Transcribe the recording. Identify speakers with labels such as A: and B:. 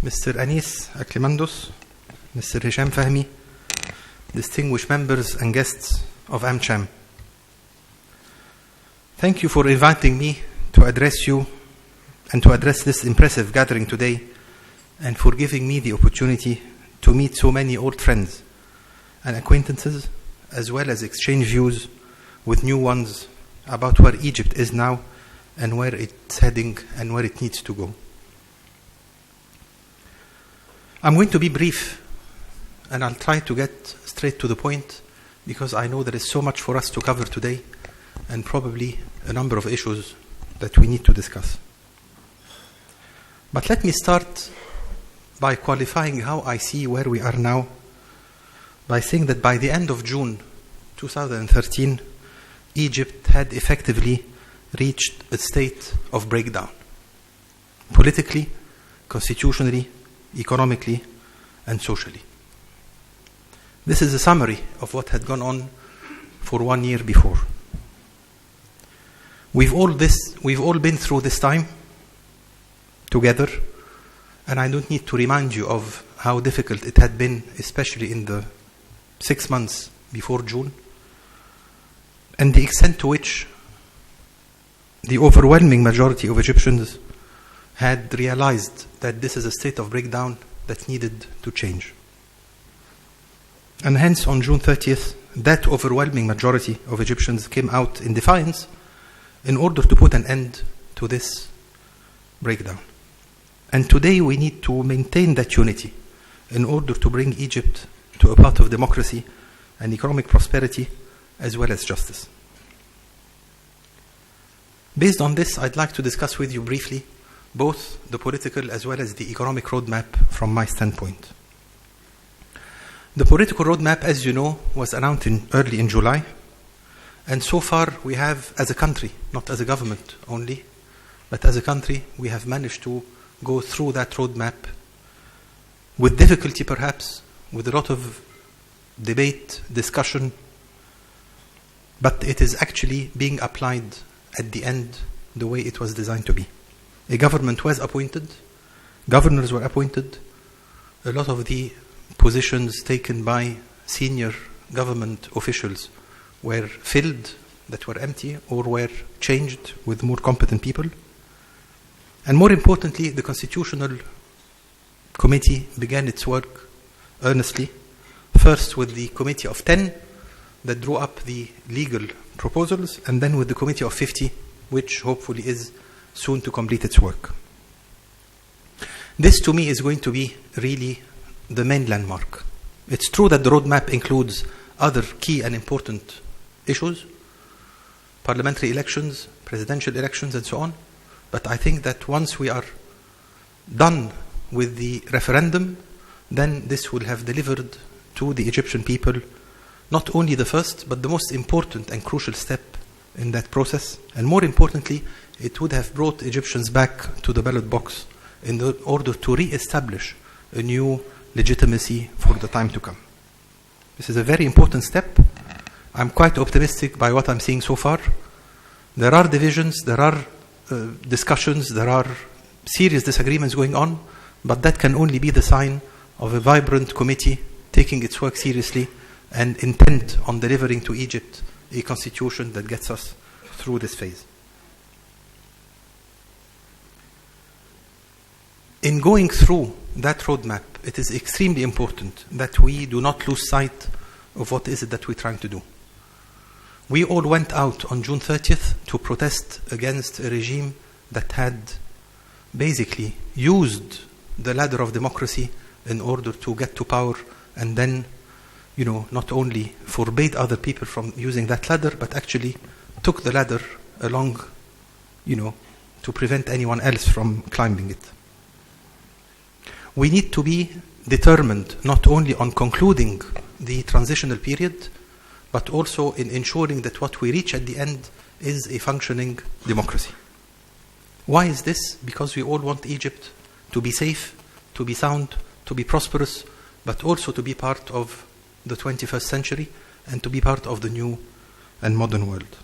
A: Mr. Anis Aklimandos, Mr. Hisham Fahmi, distinguished members and guests of AmCham. Thank you for inviting me to address you and to address this impressive gathering today, and for giving me the opportunity to meet so many old friends and acquaintances, as well as exchange views with new ones about where Egypt is now and where it's heading and where it needs to go. I'm going to be brief, and I'll try to get straight to the point, because I know there is so much for us to cover today and probably a number of issues that we need to discuss. But let me start by qualifying how I see where we are now by saying that by the end of June 2013, Egypt had effectively reached a state of breakdown, politically, constitutionally, economically, and socially. This is a summary of what had gone on for 1 year before. We've all been through this time together, and I don't need to remind you of how difficult it had been, especially in the 6 months before June, and the extent to which the overwhelming majority of Egyptians had realized that this is a state of breakdown that needed to change. And hence, on June 30th, that overwhelming majority of Egyptians came out in defiance in order to put an end to this breakdown. And today we need to maintain that unity in order to bring Egypt to a path of democracy and economic prosperity, as well as justice. Based on this, I'd like to discuss with you briefly both the political as well as the economic roadmap from my standpoint. The political roadmap, as you know, was announced early in July, and so far we have, as a country, not as a government only, but as a country, we have managed to go through that roadmap with difficulty perhaps, with a lot of debate, discussion, but it is actually being applied at the end the way it was designed to be. A government was appointed, governors were appointed, a lot of the positions taken by senior government officials were filled that were empty or were changed with more competent people. And more importantly, the Constitutional Committee began its work earnestly, first with the Committee of 10 that drew up the legal proposals, and then with the Committee of 50, which hopefully is soon to complete its work. This, to me, is going to be really the main landmark. It's true that the roadmap includes other key and important issues, parliamentary elections, presidential elections, and so on, but I think that once we are done with the referendum, then this will have delivered to the Egyptian people not only the first, but the most important and crucial step in that process. And more importantly, it would have brought Egyptians back to the ballot box in order to re-establish a new legitimacy for the time to come. This is a very important step. I'm quite optimistic by what I'm seeing so far. There are divisions, there are discussions, there are serious disagreements going on, but that can only be the sign of a vibrant committee taking its work seriously and intent on delivering to Egypt a constitution that gets us through this phase. In going through that roadmap, it is extremely important that we do not lose sight of what is it that we're trying to do. We all went out on June 30th to protest against a regime that had basically used the ladder of democracy in order to get to power, and then, not only forbade other people from using that ladder, but actually took the ladder along, to prevent anyone else from climbing it. We need to be determined not only on concluding the transitional period, but also in ensuring that what we reach at the end is a functioning democracy. Why is this? Because we all want Egypt to be safe, to be sound, to be prosperous, but also to be part of the 21st century and to be part of the new and modern world.